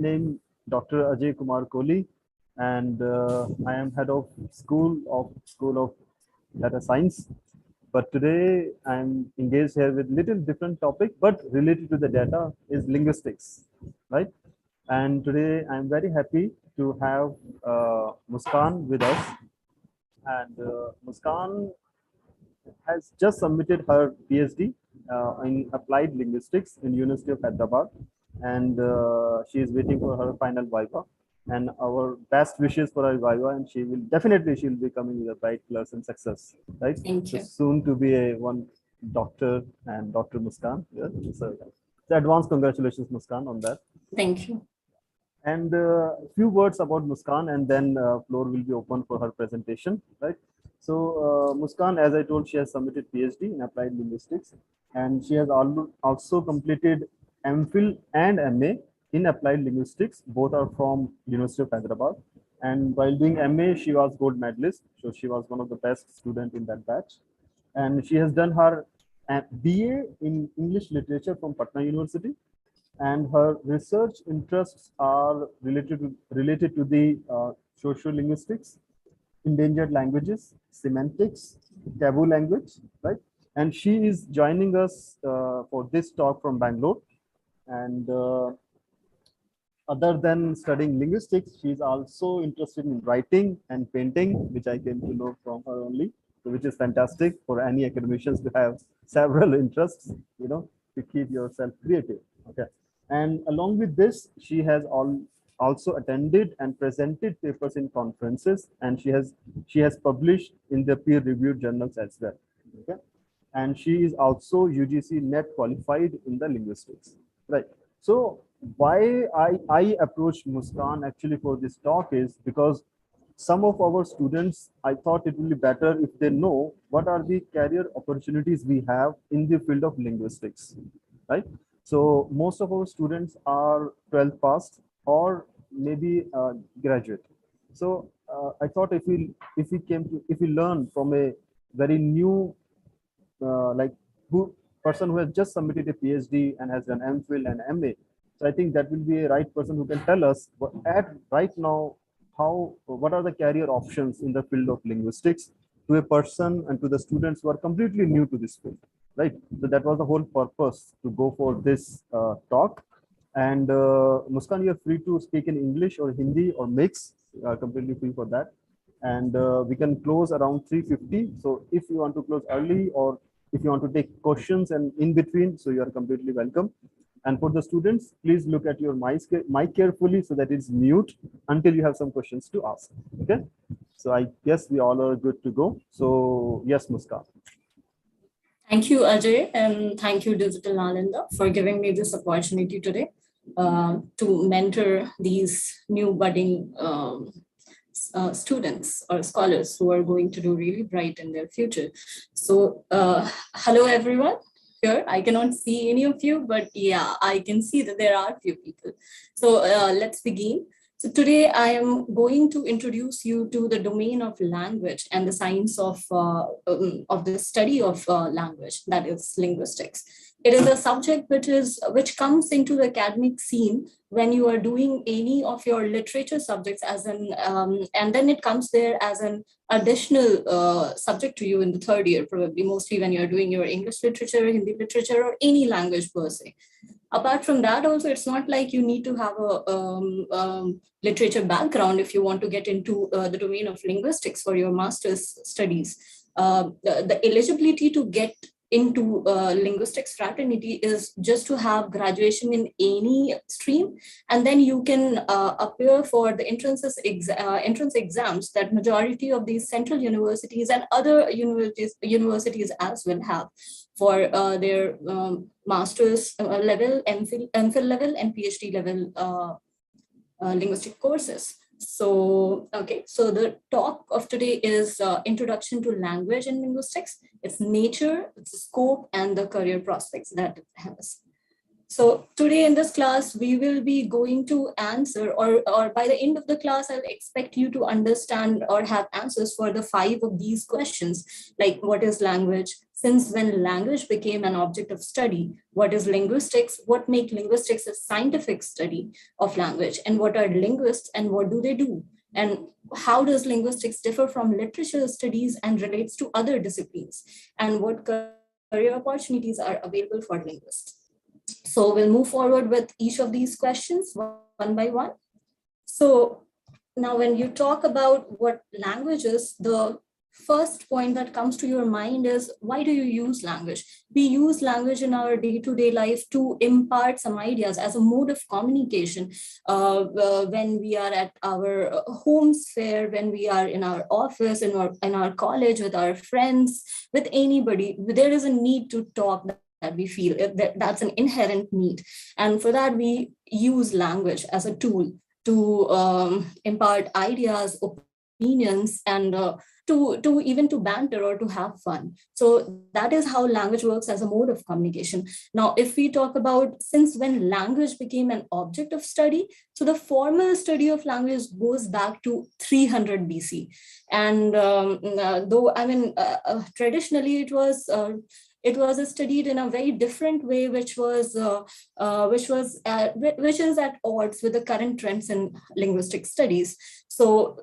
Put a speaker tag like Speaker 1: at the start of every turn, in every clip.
Speaker 1: name Dr. Ajay Kumar Kohli, and I am head of School of Data Science. But today I'm engaged here with little different topic, but related to the data is linguistics, right? And today I'm very happy to have Muskan with us, and Muskan has just submitted her PhD in applied linguistics in University of Hyderabad, and she is waiting for her final viva. And our best wishes for her viva, and she'll be coming with a bright plus and success, right?
Speaker 2: Thank you.
Speaker 1: So soon to be a one doctor and Dr. Muskan. Yeah? So advance congratulations, Muskan, on that.
Speaker 2: Thank you.
Speaker 1: And a few words about Muskan, and then floor will be open for her presentation, right? So Muskan, as I told, she has submitted PhD in applied linguistics, and she has also completed MPhil and MA in applied linguistics. Both are from University of Hyderabad. And while doing MA, she was gold medalist, so she was one of the best student in that batch. And she has done her BA in English literature from Patna University, and her research interests are related to the social linguistics, endangered languages, semantics, taboo language, right? And she is joining us for this talk from Bangalore. And other than studying linguistics, she's also interested in writing and painting, which I came to know from her only, which is fantastic for any academicians to have several interests, to keep yourself creative. Okay. And along with this, she has also attended and presented papers in conferences, and she has published in the peer-reviewed journals as well. Okay. And she is also UGC NET qualified in the linguistics. Right. So why I approached Muskan actually for this talk is because some of our students, I thought it would be better if they know what are the career opportunities we have in the field of linguistics, right? So most of our students are 12th passed or maybe graduate. So I thought if we learn from a very new person who has just submitted a PhD and has done MPhil and MA, so I think that will be a right person who can tell us right now what are the career options in the field of linguistics to a person and to the students who are completely new to this field, right? So that was the whole purpose to go for this talk. And Muskan, you're free to speak in English or Hindi or mix, completely free for that. And we can close around 3:50. So if you want to close early or if you want to take questions and in between, so you are completely welcome. And for the students, please look at your mic carefully so that it's mute until you have some questions to ask. Okay. So I guess we all are good to go. So yes, Muskan.
Speaker 2: Thank you, Ajay, and thank you, Digital Nalanda, for giving me this opportunity today to mentor these new budding students or scholars who are going to do really bright in their future. So hello, everyone. Here, I cannot see any of you, but yeah, I can see that there are a few people. So let's begin. So today I am going to introduce you to the domain of language and the science of the study of language, that is linguistics. It is a subject which comes into the academic scene when you are doing any of your literature subjects and then it comes there as an additional subject to you in the third year, probably mostly when you're doing your English literature, Hindi literature, or any language per se. Apart from that, also, it's not like you need to have a literature background if you want to get into the domain of linguistics for your master's studies. The eligibility to get into linguistics fraternity is just to have graduation in any stream, and then you can appear for the entrance exams that majority of these central universities and other universities as well have for their master's level, MPhil level, and PhD level linguistic courses. So, okay, so the talk of today is Introduction to Language and Linguistics, its nature, its scope, and the career prospects that it has. So today in this class, we will be going to answer, or by the end of the class, I'll expect you to understand or have answers for the 5 of these questions, like what is language? Since when language became an object of study? What is linguistics? What make linguistics a scientific study of language? And what are linguists and what do they do? And how does linguistics differ from literature studies and relates to other disciplines? And what career opportunities are available for linguists? So we'll move forward with each of these questions one by one. So now when you talk about what language is, the first point that comes to your mind is, why do you use language? We use language in our day-to-day life to impart some ideas as a mode of communication. When we are at our home sphere, when we are in our office, in our college, with our friends, with anybody, there is a need to talk that we feel. That's an inherent need. And for that, we use language as a tool to impart ideas, opinions, and to even to banter or to have fun. So that is how language works as a mode of communication. Now, if we talk about since when language became an object of study, so the formal study of language goes back to 300 BC. And though, I mean, traditionally it was studied in a very different way, which is at odds with the current trends in linguistic studies. So,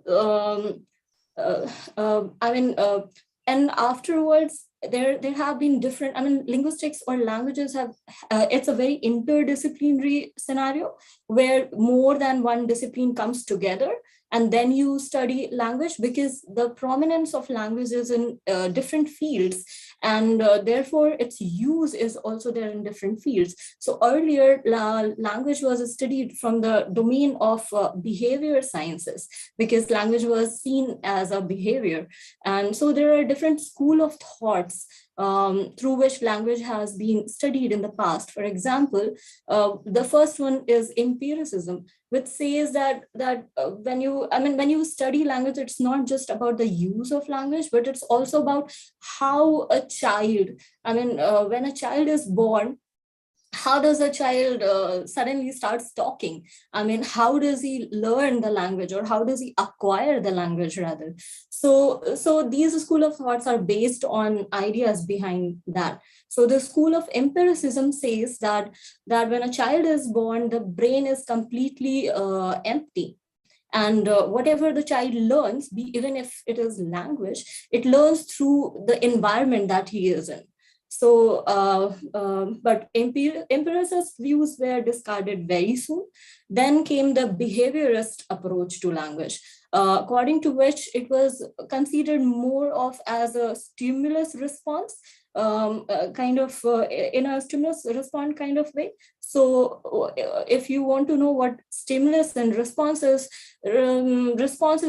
Speaker 2: and afterwards, there have been different. I mean, linguistics or languages have. It's a very interdisciplinary scenario where more than one discipline comes together, and then you study language, because the prominence of language is in different fields, and therefore its use is also there in different fields. So earlier, language was studied from the domain of behavior sciences, because language was seen as a behavior. And so there are different school of thoughts through which language has been studied in the past. For example, the first one is empiricism, which says that when you study language, it's not just about the use of language, but it's also about how a child, when a child is born, how does a child suddenly starts talking? I mean, how does he learn the language, or how does he acquire the language rather? So these school of thoughts are based on ideas behind that. So the school of empiricism says that when a child is born, the brain is completely empty. And whatever the child learns, even if it is language, it learns through the environment that he is in. So, but empiricist views were discarded very soon. Then came the behaviorist approach to language, according to which it was considered more of as a stimulus response, in a stimulus response kind of way. So if you want to know what stimulus and response is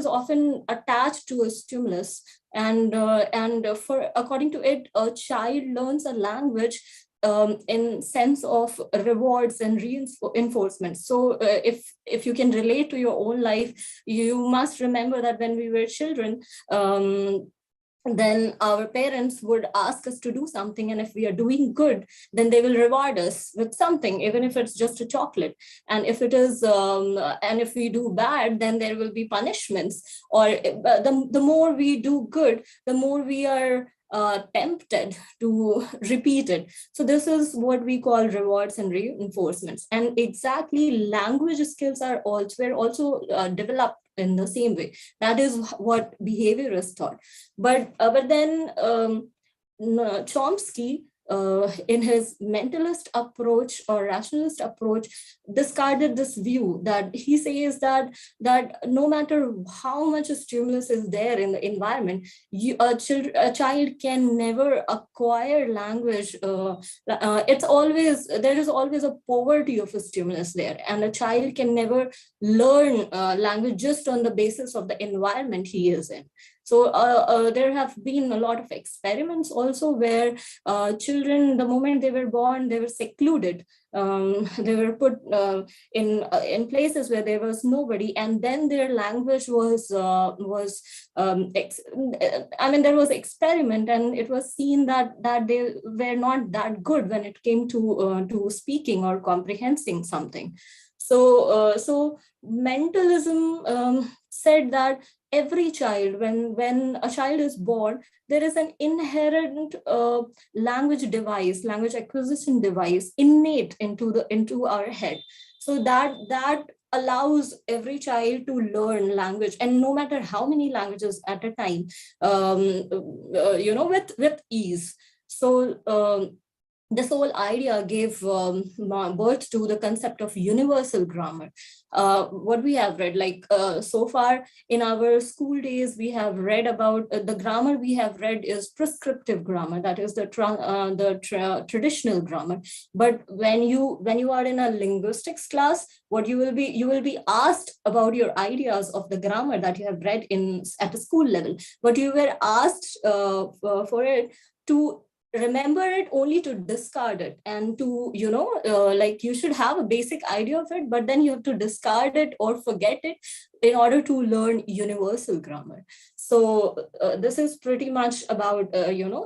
Speaker 2: often attached to a stimulus. And for according to it, a child learns a language in sense of rewards and reinforcement. So if you can relate to your own life, you must remember that when we were children, then our parents would ask us to do something, and if we are doing good, then they will reward us with something, even if it's just a chocolate. And if it is and if we do bad, then there will be punishments. Or the more we do good, the more we are tempted to repeat it. So this is what we call rewards and reinforcements. And exactly, language skills were also developed in the same way. That is what behaviorists thought. But then Chomsky, in his mentalist approach or rationalist approach, discarded this view. That he says that no matter how much stimulus is there in the environment, a child can never acquire language. There is always a poverty of a stimulus there, and a child can never learn language just on the basis of the environment he is in. So there have been a lot of experiments also where children, the moment they were born, they were secluded. They were put in places where there was nobody, and then their language was there was experiment, and it was seen that they were not that good when it came to speaking or comprehending something. So mentalism said that every child, when a child is born, there is an inherent language acquisition device innate into our head. So that allows every child to learn language, and no matter how many languages at a time, with ease. So this whole idea gave birth to the concept of universal grammar. What we have read, so far in our school days, we have read about the grammar we have read is prescriptive grammar, that is the traditional grammar. But when you are in a linguistics class, what you will be asked about your ideas of the grammar that you have read at a school level, but you were asked for it to remember it, only to discard it, and to you should have a basic idea of it, but then you have to discard it or forget it in order to learn universal grammar. So this is pretty much about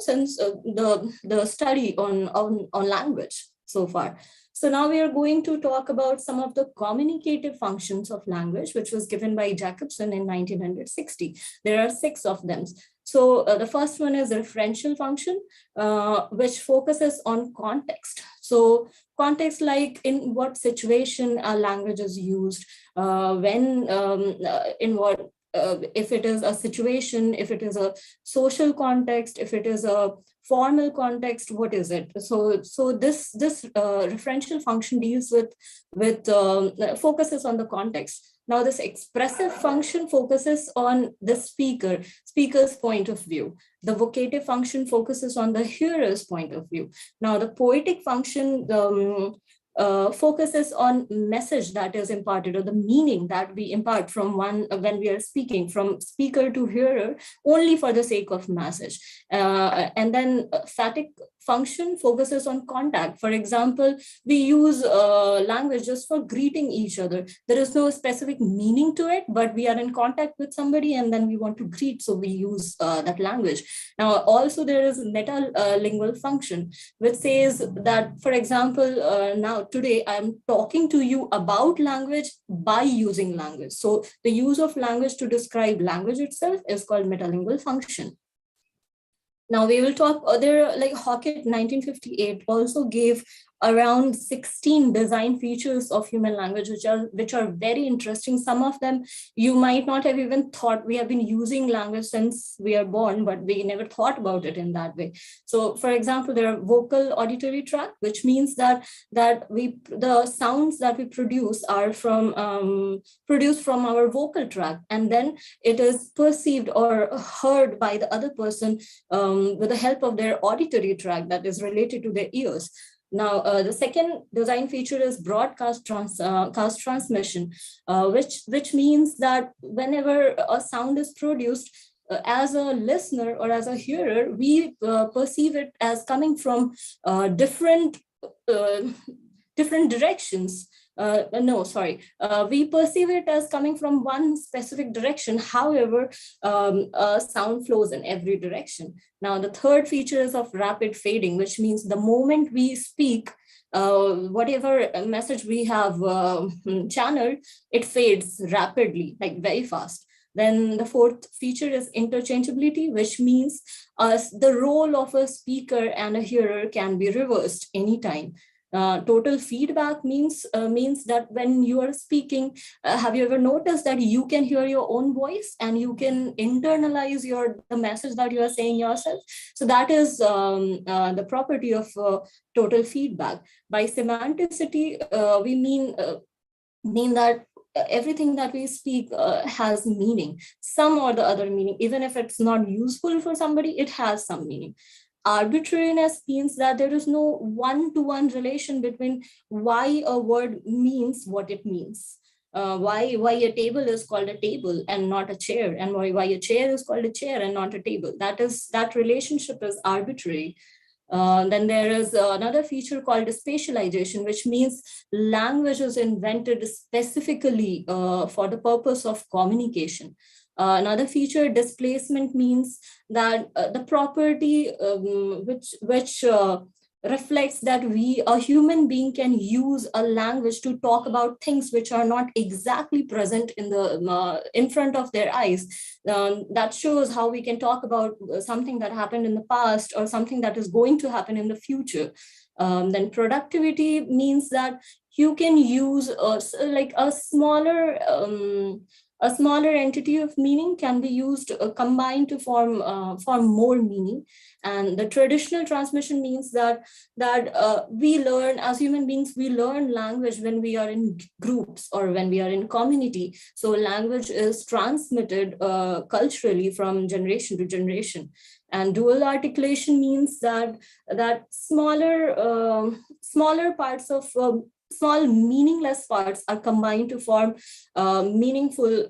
Speaker 2: since the study on language so far. So now we are going to talk about some of the communicative functions of language, which was given by Jacobson in 1960. There are 6 of them. So the first one is referential function, which focuses on context. So context, like in what situation a language is used, in what, if it is a situation, if it is a social context, if it is a formal context, what is it? So this referential function deals with focuses on the context. Now, this expressive function focuses on the speaker's point of view. The vocative function focuses on the hearer's point of view. Now, the poetic function focuses on message that is imparted, or the meaning that we impart from when we are speaking, from speaker to hearer, only for the sake of message. And then phatic function focuses on contact. For example, we use language just for greeting each other. There is no specific meaning to it, but we are in contact with somebody and then we want to greet, so we use that language. Now, also there is metalingual function, which says that, for example, now today I'm talking to you about language by using language. So the use of language to describe language itself is called metalingual function. Now we will talk other, like Hockett 1958 also gave around 16 design features of human language, which are very interesting. Some of them you might not have even thought. We have been using language since we are born, but we never thought about it in that way. So for example, there are vocal auditory tract, which means that the sounds that we produce are produced from our vocal tract, and then it is perceived or heard by the other person with the help of their auditory tract that is related to their ears. Now, the second design feature is broadcast transmission, which means that whenever a sound is produced, as a listener or as a hearer, we perceive it as coming from different directions. We perceive it as coming from one specific direction. However, sound flows in every direction. Now, the third feature is of rapid fading, which means the moment we speak, whatever message we have channeled, it fades rapidly, like very fast. Then the fourth feature is interchangeability, which means the role of a speaker and a hearer can be reversed anytime. Total feedback means that when you are speaking, have you ever noticed that you can hear your own voice and you can internalize the message that you are saying yourself? So that is the property of total feedback. By semanticity, we mean that everything that we speak has meaning, some or the other meaning. Even if it's not useful for somebody, it has some meaning. Arbitrariness means that there is no one-to-one relation between why a word means what it means. why a table is called a table and not a chair, and why a chair is called a chair and not a table. That relationship is arbitrary. Then there is another feature called spatialization, which means language is invented specifically for the purpose of communication. Another feature, displacement, means that the property which reflects that a human being can use a language to talk about things which are not exactly present in front of their eyes. That shows how we can talk about something that happened in the past or something that is going to happen in the future. Then productivity means that you can use like a smaller entity of meaning can be used combined to form more meaning. And the traditional transmission means that we learn, as human beings, we learn language when we are in groups or when we are in community. So language is transmitted culturally from generation to generation. And dual articulation means that smaller parts of small meaningless parts are combined to form meaningful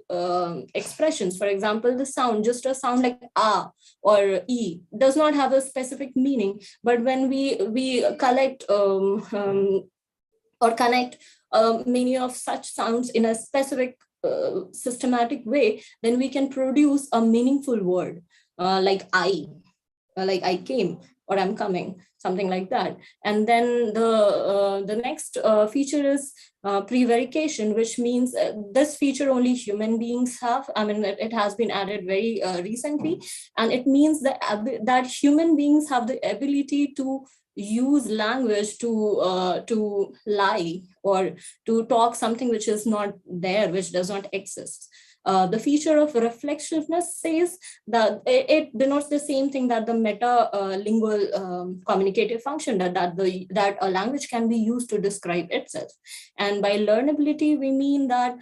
Speaker 2: expressions. For example, the sound, just a sound like ah or e, does not have a specific meaning, but when we collect or connect many of such sounds in a specific systematic way, then we can produce a meaningful word like I came or I'm coming, something like that. And then the next feature is prevarication, which means this feature only human beings have. I mean, it has been added very recently, and it means that human beings have the ability to use language to lie or to talk something which is not there, which does not exist. The feature of reflexiveness says that it denotes the same thing, that the meta lingual communicative function, that a language can be used to describe itself. And by learnability, we mean that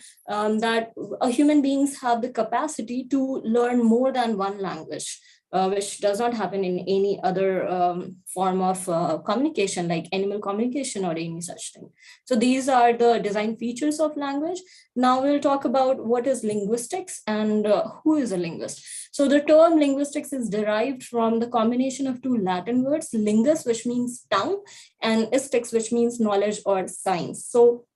Speaker 2: human beings have the capacity to learn more than one language. Which does not happen in any other form of communication, like animal communication or any such thing. So these are the design features of language. Now we'll talk about what is linguistics and who is a linguist. So the term linguistics is derived from the combination of two Latin words, lingus, which means tongue, and istics, which means knowledge or science. So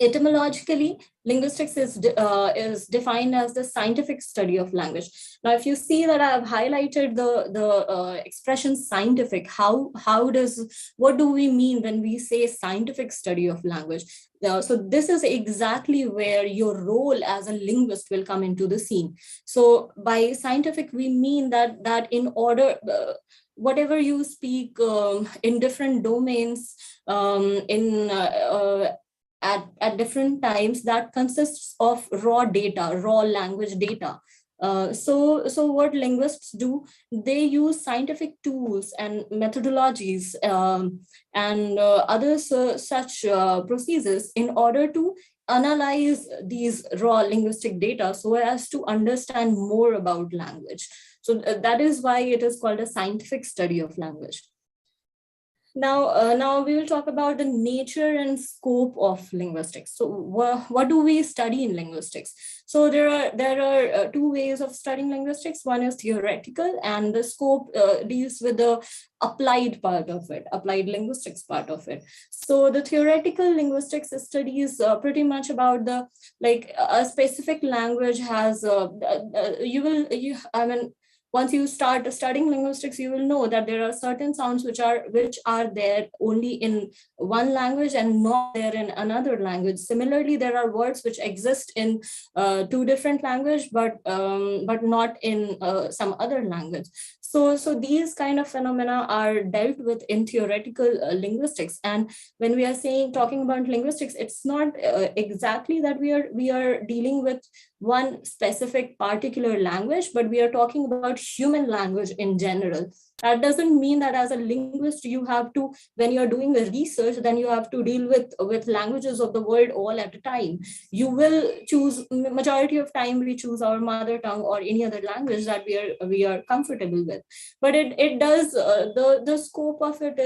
Speaker 2: etymologically, linguistics is defined as the scientific study of language. Now, if you see that I have highlighted the expression scientific, what do we mean when we say scientific study of language? So this is exactly where your role as a linguist will come into the scene. So by scientific, we mean that in order, whatever you speak in different domains, at different times, that consists of raw language data. So what linguists do, they use scientific tools and methodologies and other such procedures in order to analyze these raw linguistic data so as to understand more about language. So that is why it is called a scientific study of language. Now we will talk about the nature and scope of linguistics. So what do we study in linguistics? So there are two ways of studying linguistics. One is theoretical, and the scope deals with the applied part of it, applied linguistics part of it. So the theoretical linguistics studies pretty much about a specific language has once you start studying linguistics, you will know that there are certain sounds which are there only in one language and not there in another language. Similarly, there are words which exist in two different languages, but not in some other language. So these kind of phenomena are dealt with in theoretical linguistics. And when we are talking about linguistics, it's not exactly that we are dealing with one specific particular language, but we are talking about human language in general. That doesn't mean that as a linguist, you have to, when you're doing the research, then you have to deal with languages of the world all at a time. You will choose, majority of time, we choose our mother tongue or any other language that we are comfortable with. But it does, the scope of it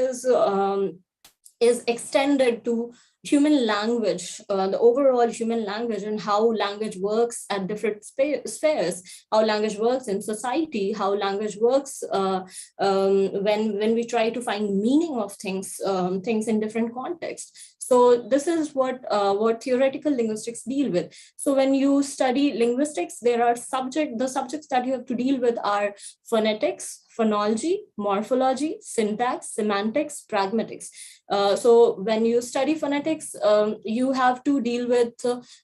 Speaker 2: is extended to human language, the overall human language, and how language works at different spheres, how language works in society, how language works when we try to find meaning of things, things in different contexts. So this is what theoretical linguistics deal with. So when you study linguistics, there are the subjects that you have to deal with are phonetics, phonology, morphology, syntax, semantics, pragmatics. So when you study phonetics, you have to deal with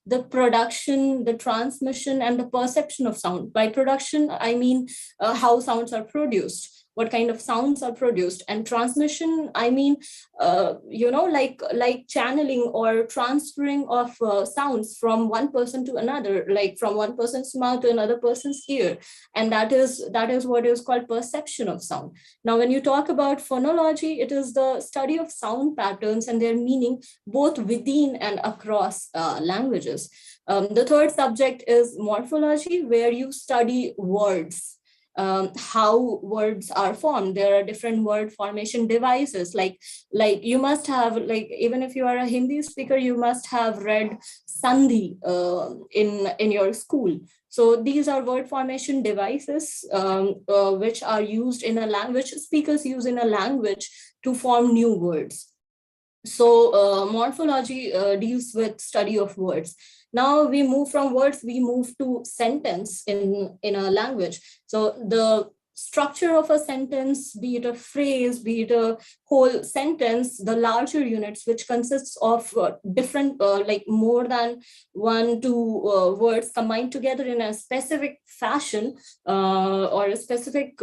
Speaker 2: the production, the transmission, and the perception of sound. By production, I mean how sounds are produced, what kind of sounds are produced, and transmission, I mean like channeling or transferring of sounds from one person to another, like from one person's mouth to another person's ear, and that is what is called perception of sound. Now when you talk about phonology, it is the study of sound patterns and their meaning both within and across languages. The third subject is morphology, where you study words, how words are formed. There are different word formation devices, like you must have, like, even if you are a Hindi speaker, you must have read sandhi in your school. So these are word formation devices which are used in a language, speakers use in a language to form new words. So morphology deals with study of words. Now we move from words, we move to sentence in a language. So the structure of a sentence, be it a phrase, be it a whole sentence, the larger units, which consists of different, like more than 1-2 words combined together in a specific fashion or a specific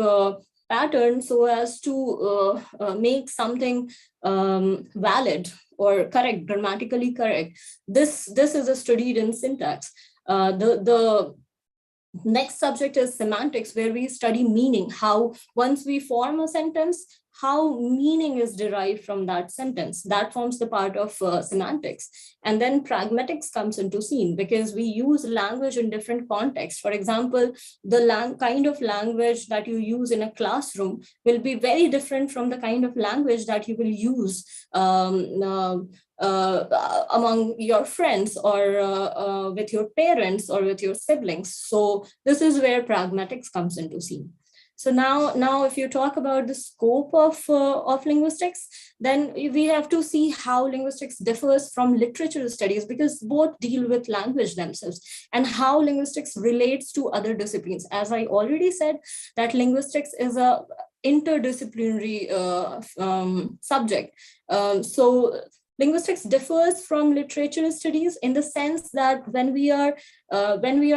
Speaker 2: pattern, so as to make something valid or correct, grammatically correct. This is studied in syntax. The next subject is semantics, where we study meaning, how once we form a sentence, how meaning is derived from that sentence. That forms the part of semantics. And then pragmatics comes into scene, because we use language in different contexts. For example, the kind of language that you use in a classroom will be very different from the kind of language that you will use among your friends, or with your parents, or with your siblings. So this is where pragmatics comes into scene. So now if you talk about the scope of linguistics, then we have to see how linguistics differs from literature studies, because both deal with language themselves, and how linguistics relates to other disciplines. As I already said, that linguistics is a interdisciplinary subject. So linguistics differs from literature studies in the sense that when we are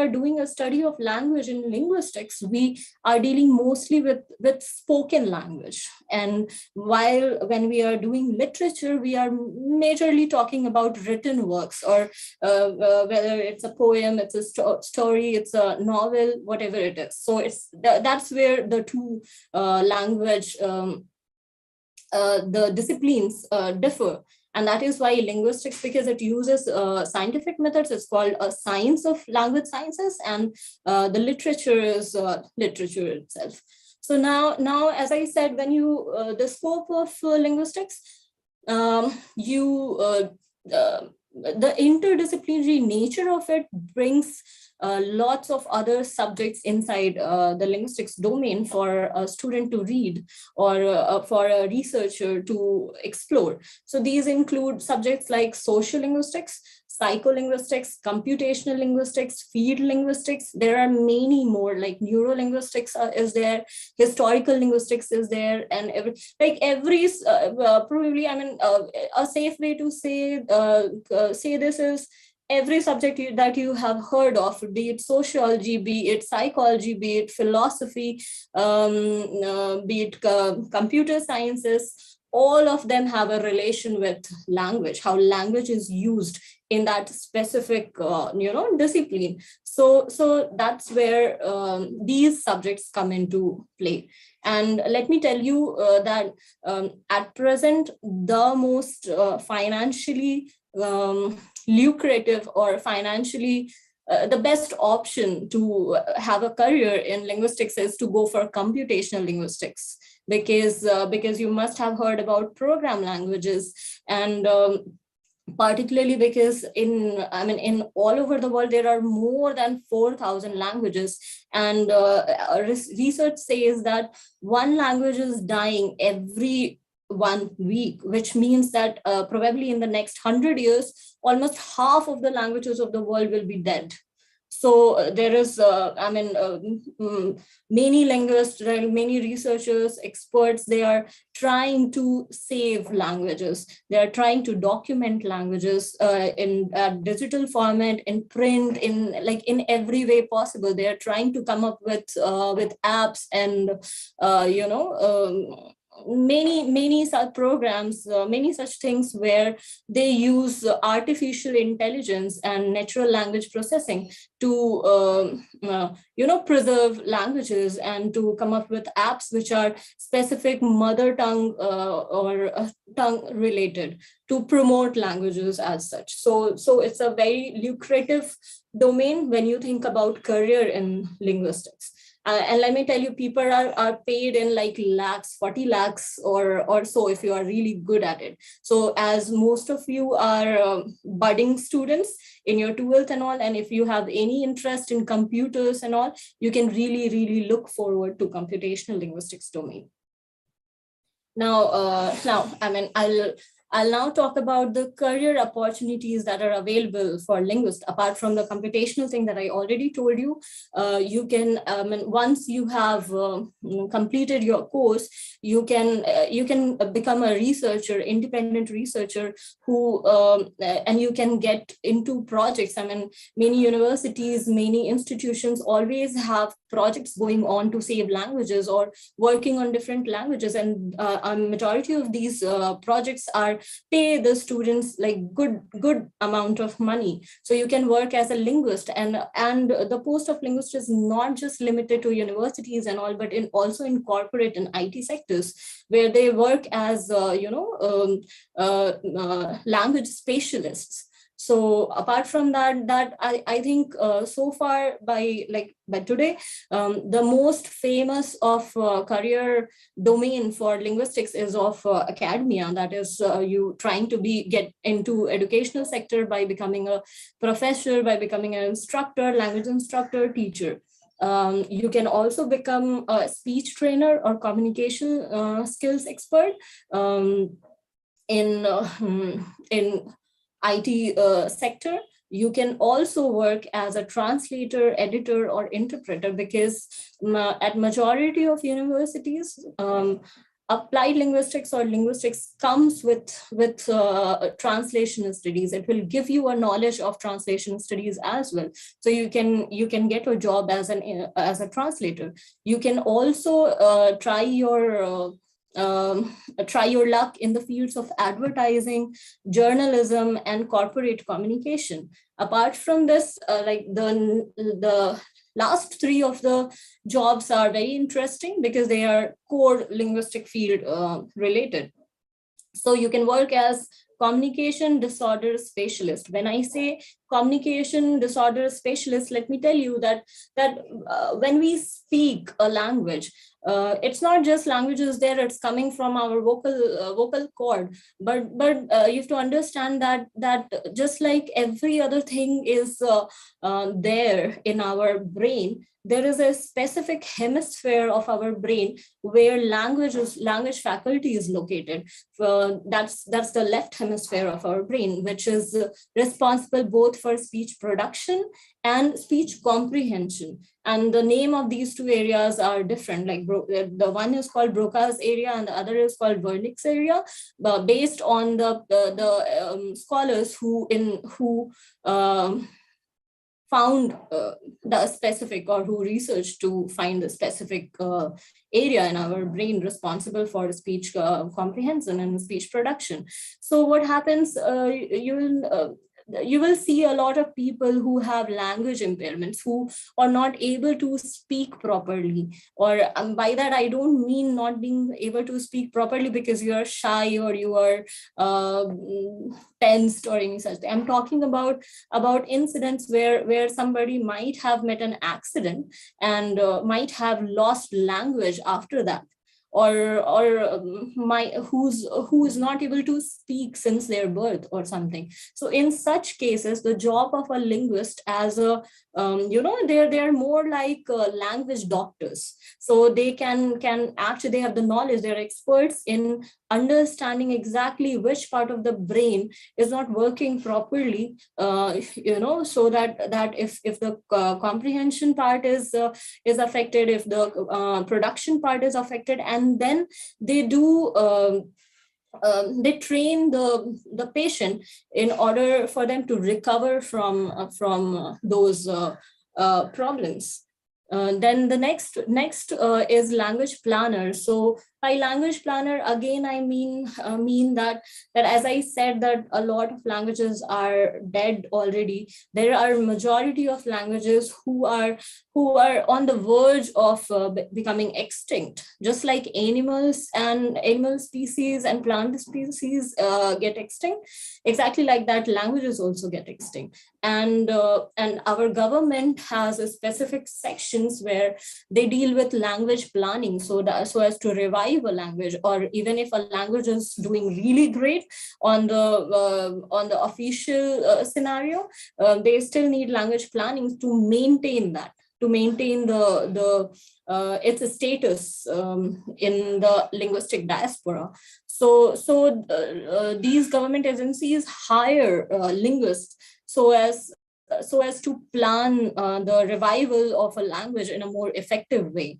Speaker 2: doing a study of language in linguistics, we are dealing mostly with spoken language. And while when we are doing literature, we are majorly talking about written works, or whether it's a poem, it's a story, it's a novel, whatever it is. So that's where the two language, the disciplines differ. And that is why linguistics, because it uses scientific methods, it's called a science of language sciences, and the literature is literature itself. So now, as I said, when you the scope of linguistics, the interdisciplinary nature of it brings lots of other subjects inside the linguistics domain for a student to read, or for a researcher to explore. So these include subjects like social linguistics, psycholinguistics, computational linguistics, field linguistics. There are many more, like neurolinguistics is there, historical linguistics is there, and every probably, I mean, a safe way to say this is every subject that you have heard of, be it sociology, be it psychology, be it philosophy, be it computer sciences, all of them have a relation with language, how language is used in that specific discipline. So that's where these subjects come into play. And let me tell you that at present, the most financially lucrative, or financially the best option to have a career in linguistics is to go for computational linguistics, because you must have heard about program languages, and particularly because in all over the world there are more than 4,000 languages, and research says that one language is dying every 1 week, which means that probably in the next 100 years almost half of the languages of the world will be dead. So there is, many linguists, many researchers, experts, they are trying to save languages. They are trying to document languages in digital format, in print, in every way possible. They are trying to come up with apps and many such programs, many such things where they use artificial intelligence and natural language processing to preserve languages and to come up with apps which are specific mother tongue or tongue related to promote languages as such. So it's a very lucrative domain when you think about career in linguistics. And let me tell you, people are paid in like lakhs, 40 lakhs or so if you are really good at it. So as most of you are budding students in your 12th and all, and if you have any interest in computers and all, you can really, really look forward to computational linguistics domain. Now, I'll now talk about the career opportunities that are available for linguists. Apart from the computational thing that I already told you, you can, once you have completed your course, you can become a researcher, independent researcher, who and you can get into projects. Many universities, many institutions always have projects going on to save languages or working on different languages, and a majority of these projects are pay the students like good amount of money. So you can work as a linguist, and the post of linguist is not just limited to universities and all, but also in corporate and IT sectors, where they work as language specialists. So apart from that I think so far by today, the most famous of career domain for linguistics is of academia. That is, you trying to get into educational sector by becoming a professor, by becoming an instructor, language instructor, teacher. You can also become a speech trainer or communication skills expert in IT sector. You can also work as a translator, editor, or interpreter, because at majority of universities, applied linguistics or linguistics comes with translation studies. It will give you a knowledge of translation studies as well. So you can get a job as a translator. You can also try your luck in the fields of advertising, journalism, and corporate communication. Apart from this, the last three of the jobs are very interesting because they are core linguistic field related. So you can work as communication disorder specialist. When I say communication disorder specialist, let me tell you that when we speak a language, it's not just languages there, it's coming from our vocal cord, but you have to understand that just like every other thing is there in our brain, there is a specific hemisphere of our brain where language faculty is located. That's the left hemisphere of our brain, which is responsible both for speech production and speech comprehension. And the name of these two areas are different. Like the one is called Broca's area and the other is called Wernicke's area, but based on the scholars who found the specific, or who researched to find the specific area in our brain responsible for speech comprehension and speech production. So what happens, you will see a lot of people who have language impairments, who are not able to speak properly. Or by that, I don't mean not being able to speak properly because you are shy or you are tensed or any such thing. I'm talking about incidents where somebody might have met an accident and might have lost language after that. who is not able to speak since their birth or something. So in such cases, the job of a linguist as a they're more like language doctors. So they can actually, they have the knowledge, they're experts in understanding exactly which part of the brain is not working properly, so that if the comprehension part is affected, if the production part is affected, and then they do they train the patient in order for them to recover from those problems. Then the next is language planner. So by language planner, again, I mean that as I said, that a lot of languages are dead already. There are majority of languages who are on the verge of becoming extinct, just like animals and animal species and plant species get extinct. Exactly like that, languages also get extinct. And our government has a specific sections where they deal with language planning, so as to revive a language, or even if a language is doing really great on the official scenario, they still need language planning to maintain that, to maintain the its status in the linguistic diaspora. So these government agencies hire linguists so as to plan the revival of a language in a more effective way.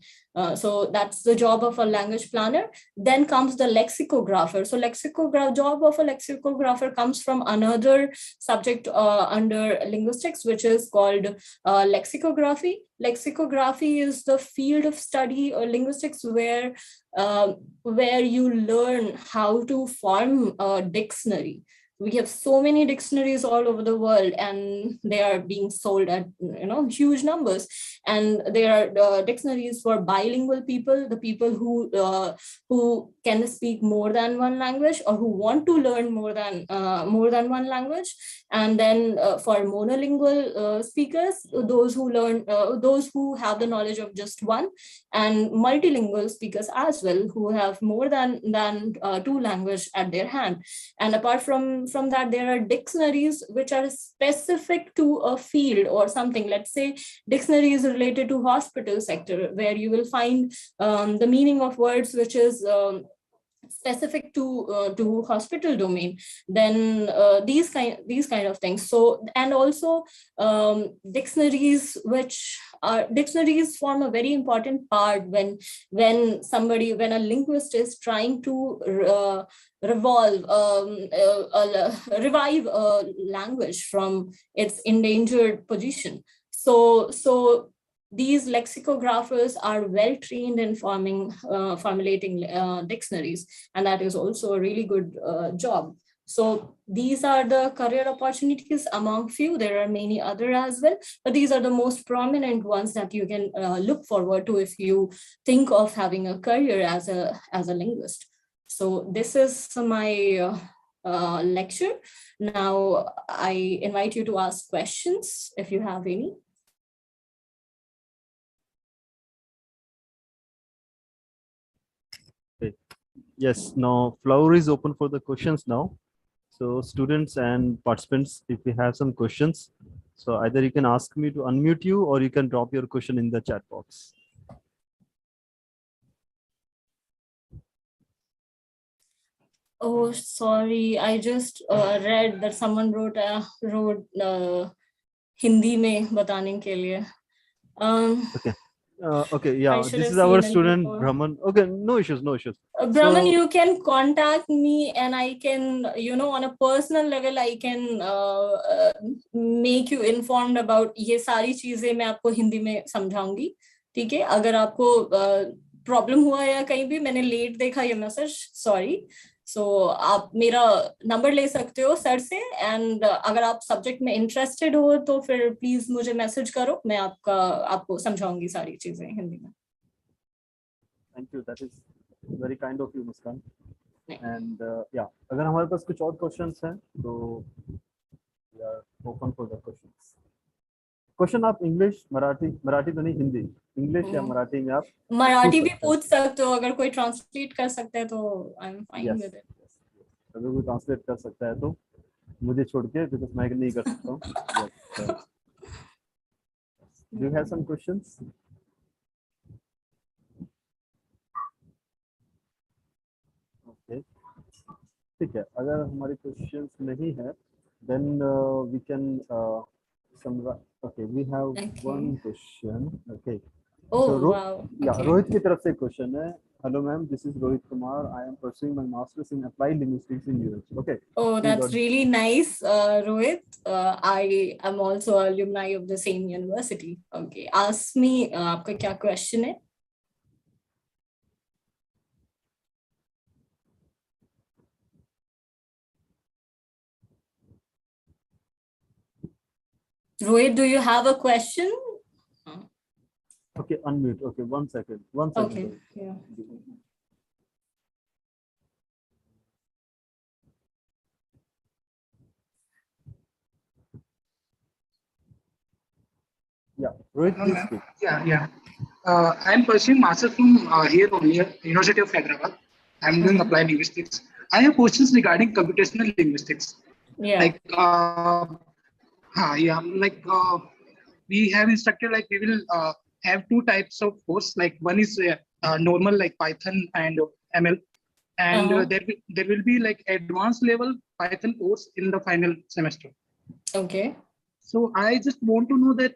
Speaker 2: So that's the job of a language planner. Then comes the lexicographer. So job of a lexicographer comes from another subject under linguistics, which is called lexicography. Lexicography is the field of study or linguistics where you learn how to form a dictionary. We have so many dictionaries all over the world, and they are being sold at huge numbers. And there are dictionaries for bilingual people, the people who can speak more than one language, or who want to learn more than one language. And then for monolingual speakers, those who have the knowledge of just one, and multilingual speakers as well, who have more than two language at their hand. And apart from that, there are dictionaries which are specific to a field or something. Let's say dictionaries related to hospital sector, where you will find the meaning of words which is specific to hospital domain. Then these kind of things. So, and also dictionaries form a very important part when a linguist is trying to revive a language from its endangered position. So these lexicographers are well trained in formulating dictionaries, and that is also a really good job. So these are the career opportunities among few. There are many other as well, but these are the most prominent ones that you can look forward to if you think of having a career as a linguist. So this is my lecture. Now I invite you to ask questions if you have any.
Speaker 1: Yes, now floor is open for the questions now. So students and participants, if you have some questions, so either you can ask me to unmute you, or you can drop your question in the chat box.
Speaker 2: Oh, sorry. I just read that someone wrote Hindi में बताने के लिए.
Speaker 1: Okay, yeah, this is our student Brahman. Okay, no issues.
Speaker 2: Brahman, you can contact me, and I can, on a personal level, I can make you informed about ये सारी चीजें मैं आपको हिंदी में समझाऊंगी. ठीक है? अगर आपको प्रॉब्लम हुआ या कहीं भी मैंने लेट देखा ये मैसेज, सॉरी. सो आप मेरा नंबर ले सकते हो सर से, एंड अगर आप सब्जेक्ट में इंटरेस्टेड हो तो फिर प्लीज मुझे मैसेज करो, मैं आपको समझाऊंगी सारी चीजें हिंदी में.
Speaker 1: Thank you, that is very kind of you Muskan. And yeah, अगर हमारे पास कुछ और क्वेश्चंस हैं तो we are open for the questions. Question आप इंग्लिश मराठी तो नहीं, हिंदी, इंग्लिश या मराठी में आप
Speaker 2: मराठी भी
Speaker 1: सकते हैं।
Speaker 2: पूछ सकते हो, अगर कोई ट्रांसलेट कर सकते हैं तो I am fine
Speaker 1: yes,
Speaker 2: with it.
Speaker 1: अगर कोई ट्रांसलेट कर सकता है तो मुझे छोड़ के, बिकॉज मैं नहीं कर सकता हूँ। Yes, do you have some questions? Okay, ठीक है, अगर हमारी क्वेश्चंस नहीं है then we can okay, we have
Speaker 2: Okay.
Speaker 1: One question. Okay, so
Speaker 2: Oh, wow. Okay.
Speaker 1: Rohit की तरफ से क्वेश्चन है। Hello ma'am, this is Rohit Kumar, I am pursuing my masters in applied linguistics in US. Okay,
Speaker 2: Oh,
Speaker 1: please
Speaker 2: that's really nice, Rohit. I am also alumni of the same university. Okay, ask me, आपका क्या question है? Rohit, do you have a question?
Speaker 1: okay, unmute. Okay, one second, one second,
Speaker 2: Okay,
Speaker 1: Rohit.
Speaker 2: yeah.
Speaker 1: Yeah, Rohit,
Speaker 3: Hello,
Speaker 1: please
Speaker 3: ma'am.
Speaker 1: speak.
Speaker 3: Yeah. I'm pursuing master from here only, University of Hyderabad. I'm doing applied linguistics. I have questions regarding computational linguistics.
Speaker 2: Yeah.
Speaker 3: Like, we have instructed like we will have two types of course. Like one is normal like Python and ML, and
Speaker 2: Uh-huh.
Speaker 3: there will be like advanced level Python course in the final semester.
Speaker 2: Okay.
Speaker 3: So I just want to know that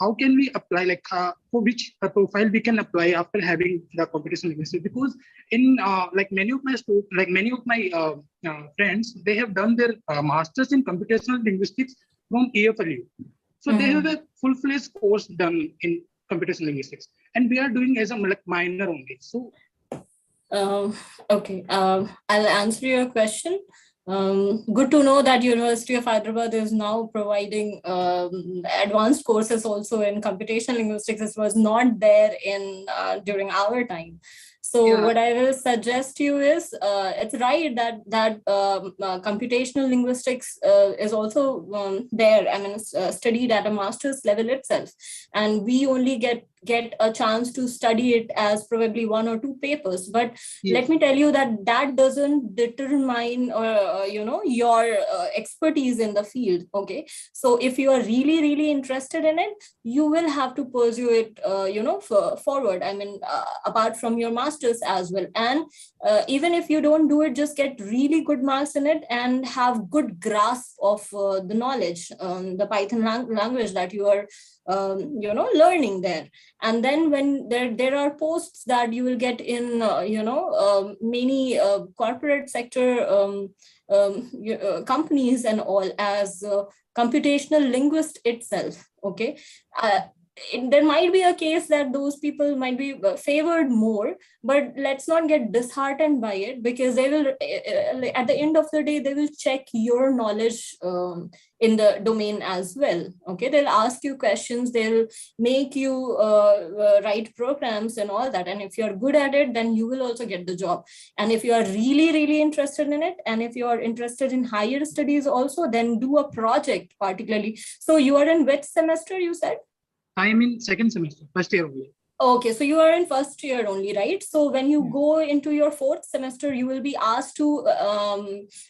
Speaker 3: how can we apply, like for which profile we can apply after having the computational linguistics? Because in like many of my friends, they have done their masters in computational linguistics from EFLU. So they have a full-fledged course done in computational linguistics, and we are doing as a like minor only. So
Speaker 2: Okay, I'll answer your question. Good to know that University of Hyderabad is now providing advanced courses also in computational linguistics. This was not there in during our time. So
Speaker 3: yeah,
Speaker 2: what I will suggest you is, it's right that computational linguistics is also there. I mean, studied at a master's level itself, and we only get a chance to study it as probably one or two papers. But let
Speaker 3: yes,
Speaker 2: me tell you that that doesn't determine your expertise in the field. Okay, so if you are really interested in it, you will have to pursue it forward. I mean, apart from your masters as well. And even if you don't do it, just get really good marks in it and have good grasp of the knowledge, the Python language that you are learning there. And then when there are posts that you will get in many corporate sector companies and all, as computational linguist itself. Okay, there might be a case that those people might be favored more, but let's not get disheartened by it, because they will at the end of the day they will check your knowledge in the domain as well. Okay, they'll ask you questions, they'll make you write programs and all that, and if you're good at it, then you will also get the job. And if you are really interested in it, and if you are interested in higher studies also, then do a project particularly. So you are in which semester, you said?
Speaker 3: I am in second semester, first year only.
Speaker 2: Okay, so you are in first year only, right? So when you go into your fourth semester, you will be asked to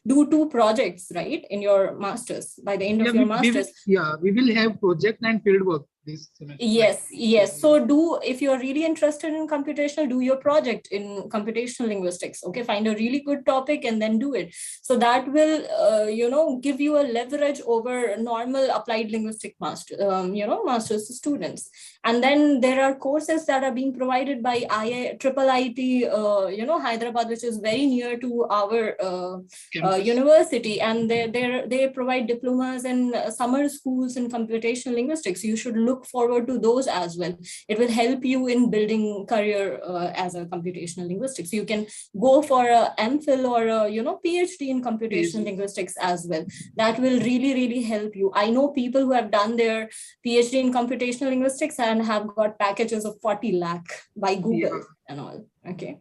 Speaker 2: do two projects, right, in your masters, by the end of your masters.
Speaker 3: We will have project and field work this semester.
Speaker 2: Yes. So if you're really interested in computational, do your project in computational linguistics. Okay, find a really good topic and then do it. So that will, give you a leverage over normal applied linguistic master's students. And then there are courses that are being provided by IIT, Hyderabad, which is very near to our university, and they provide diplomas and summer schools in computational linguistics. You should look forward to those as well. It will help you in building career as a computational linguistics. You can go for a MPhil or a PhD in computational linguistics as well. That will really help you. I know people who have done their PhD in computational linguistics and have got packages of 40 lakh by Google and all. Okay.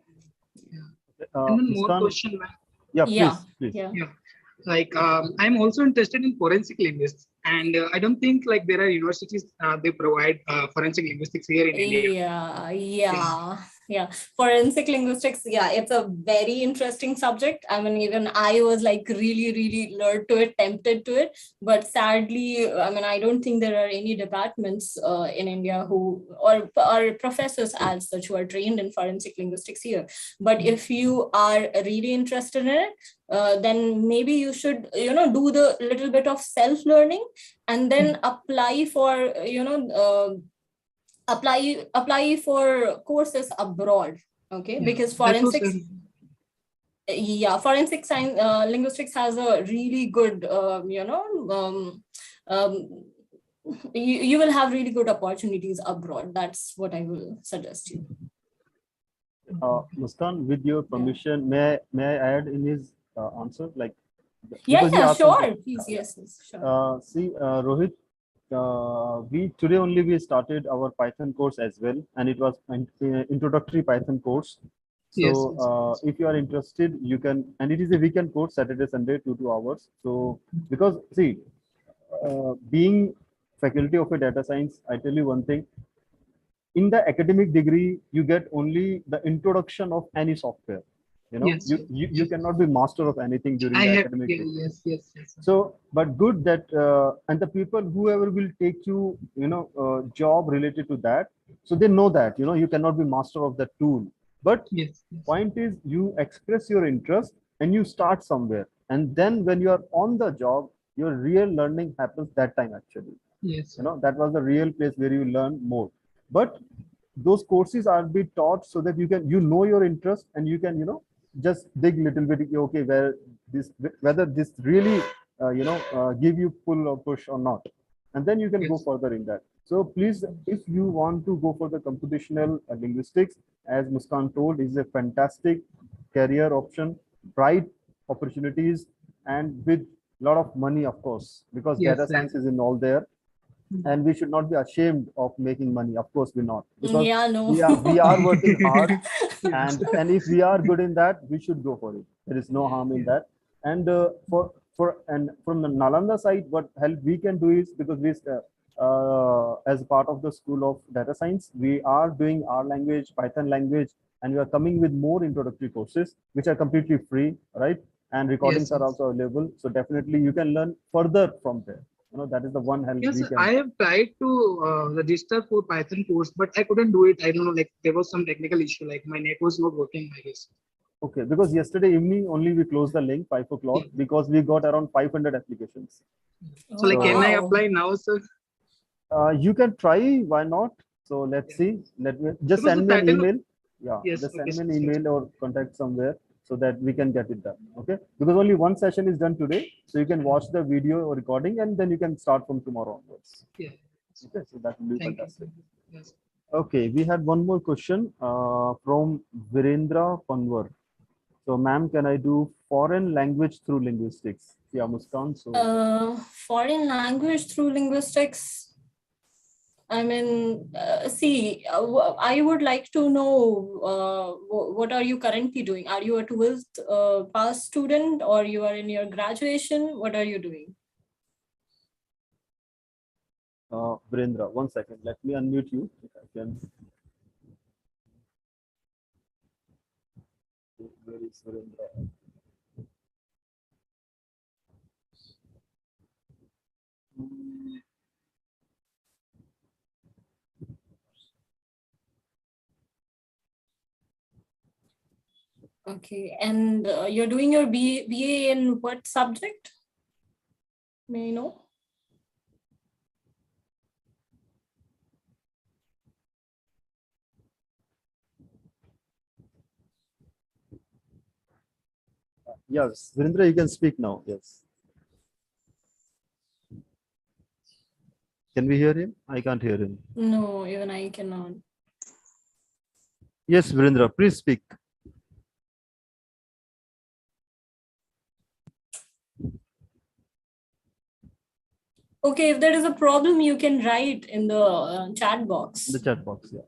Speaker 3: And one more question, ma'am.
Speaker 1: Yeah, please.
Speaker 2: Yeah.
Speaker 3: Like I'm also interested in forensic linguistics. And I don't think like there are universities they provide forensic linguistics here in India.
Speaker 2: Yeah. Forensic linguistics, yeah, it's a very interesting subject. I mean, even I was like really lured to it, tempted to it. But sadly, I mean, I don't think there are any departments in India who, or professors as such, who are trained in forensic linguistics here. But if you are really interested in it, then maybe you should, do the little bit of self-learning and then apply for, apply for courses abroad. Okay, because
Speaker 3: That's so
Speaker 2: forensics, forensic science, linguistics has a really good, um, you will have really good opportunities abroad. That's what I will suggest you.
Speaker 1: Muskan, with your permission, may I add in his answer? Like,
Speaker 2: Yeah,
Speaker 1: because he asked me
Speaker 2: sure. Please, yes, sure.
Speaker 1: see, Rohit, we today only we started our Python course as well, and it was an introductory Python course. So if you are interested, you can, and it is a weekend course, Saturday, Sunday, 2 hours. So because see, being faculty of a data science, I tell you one thing. In the academic degree, you get only the introduction of any software. You cannot be master of anything during the academic degree.
Speaker 3: Yes.
Speaker 1: So, but good that and the people whoever will take you, job related to that, so they know that you cannot be master of that tool. But point is, you express your interest and you start somewhere, and then when you are on the job, your real learning happens that time actually. That was the real place where you learn more. But those courses are be taught so that you can your interest, and you can just dig little bit, okay, whether this really give you pull or push or not, and then you can go further in that. So please, if you want to go for the computational linguistics, as Muskan told, is a fantastic career option, bright opportunities, and with a lot of money, of course, because data science is in all there. And we should not be ashamed of making money. Of course, we're not, because we are working hard, and if we are good in that, we should go for it. There is no harm in that. And from the Nalanda side, what help we can do is, because we as part of the School of Data Science, we are doing our language, Python language, and we are coming with more introductory courses which are completely free, right? And recordings are also available. So definitely you can learn further from there. That is the one help we can.
Speaker 3: I have tried to register for Python course, but I couldn't do it. I don't know, like there was some technical issue, like my net was not working, I guess.
Speaker 1: Okay, because yesterday evening only we closed the link 5 o'clock because we got around 500 applications.
Speaker 3: So like, can I apply now, sir?
Speaker 1: You can try, why not? So let's see. Let me just send me an email. Just send me an email or contact somewhere, so that we can get it done. Okay, because only one session is done today, so you can watch the video or recording, and then you can start from tomorrow onwards. Okay, so that will be fantastic. Okay, we had one more question from Virendra Panwar. So, ma'am, can I do foreign language through linguistics? Yeah, Muskan. So,
Speaker 2: foreign language through linguistics. I mean, see, I would like to know what are you currently doing? Are you a 12th pass student, or you are in your graduation? What are you doing?
Speaker 1: Virendra, 1 second. Let me unmute you. If I can. Where is Virendra?
Speaker 2: Okay, and you're doing your BA in what subject? May I know?
Speaker 1: Yes, Virendra, you can speak now. Yes. Can we hear him? I can't hear him.
Speaker 2: No, even I cannot.
Speaker 1: Yes, Virendra, please speak.
Speaker 2: Okay, if there is a problem, you can write in the chat box.
Speaker 1: The chat box, yeah.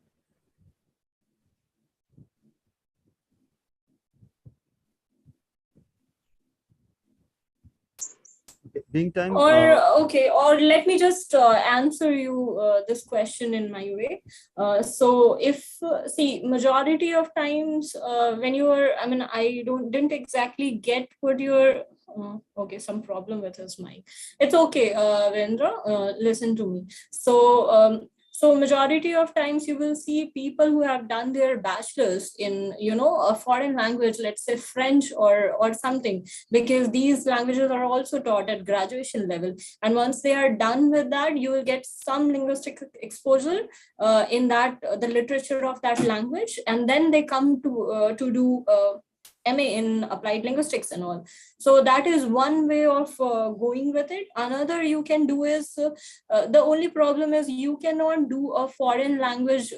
Speaker 1: being time.
Speaker 2: Or okay, or let me just answer you this question in my way. So if see, majority of times when you are, I mean, I didn't exactly get what you're. Okay, some problem with his mic. It's okay, Vendra. Listen to me. So majority of times you will see people who have done their bachelor's in, you know, a foreign language, let's say French or something, because these languages are also taught at graduation level. And once they are done with that, you will get some linguistic exposure in that the literature of that language, and then they come to do MA in applied linguistics and all. So that is one way of going with it. Another you can do is the only problem is you cannot do a foreign language,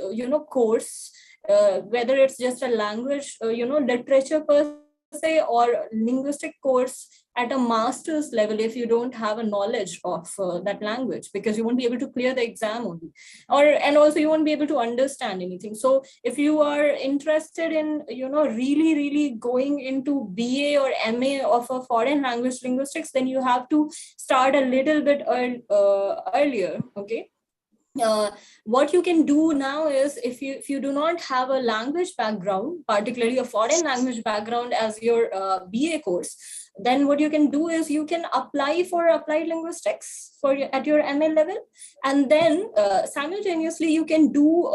Speaker 2: course, whether it's just a language, literature per se, or linguistic course at a master's level if you don't have a knowledge of that language, because you won't be able to clear the exam only, and also you won't be able to understand anything. So if you are interested in, really going into BA or MA of a foreign language linguistics, then you have to start a little bit earlier. Okay. What you can do now is, if you do not have a language background, particularly a foreign language background as your BA course, then what you can do is you can apply for applied linguistics at your MA level, and then simultaneously you can do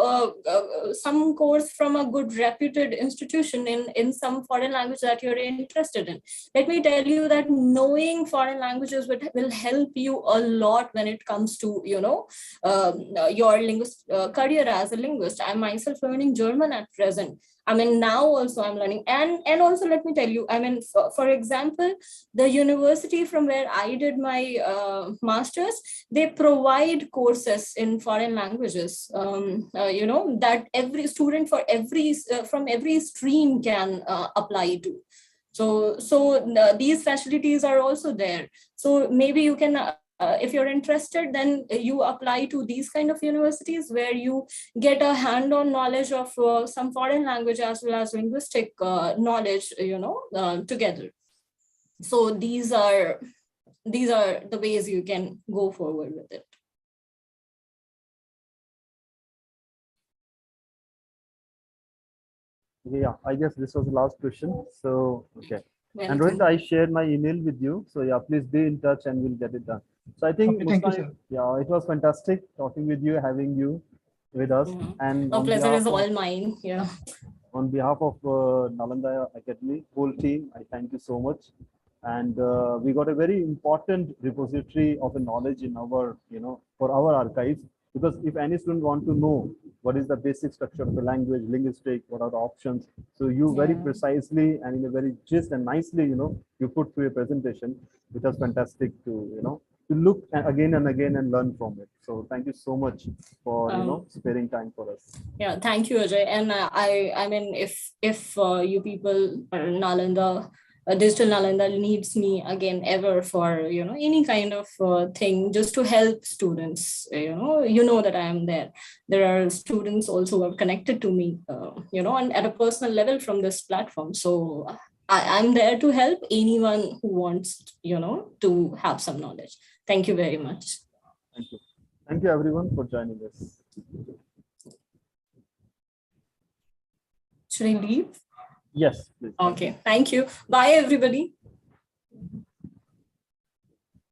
Speaker 2: some course from a good reputed institution in some foreign language that you're interested in. Let me tell you that knowing foreign languages will help you a lot when it comes to, your career as a linguist. I'm myself learning German at present. I mean, now also I'm learning. And also, let me tell you, I mean, for example, the university from where I did my master's, they provide courses in foreign languages, that every student from every stream can apply to. So these facilities are also there. So maybe you can, if you're interested, then you apply to these kind of universities where you get a hand-on knowledge of some foreign language as well as linguistic knowledge, together. So these are the ways you can go forward with it.
Speaker 1: Yeah, I guess this was the last question. So, okay.
Speaker 2: Welcome.
Speaker 1: And Rohit, I shared my email with you. So yeah, please be in touch and we'll get it done. So I think,
Speaker 3: Okay, thank you, sir.
Speaker 1: yeah, it was fantastic talking with you, having you with us. And
Speaker 2: A pleasure is all mine. Yeah.
Speaker 1: On behalf of Nalanda Academy, whole team, I thank you so much. And we got a very important repository of the knowledge in our, for our archives. Because if any student want to know what is the basic structure of the language, linguistic, what are the options, so you very precisely and in a very gist and nicely, you put through a presentation, which was fantastic to, to look again and again and learn from it. So thank you so much for sparing time for us.
Speaker 2: Yeah, thank you, Ajay. And I mean, if you people, Nalanda, Digital Nalanda needs me again ever for any kind of thing just to help students, that I am there. There are students also who are connected to me, and at a personal level from this platform. So I'm there to help anyone who wants, to have some knowledge. Thank you very much.
Speaker 1: Thank you. Thank you everyone for joining us.
Speaker 2: Should I leave?
Speaker 1: Yes, please.
Speaker 2: Okay. Thank you. Bye, everybody.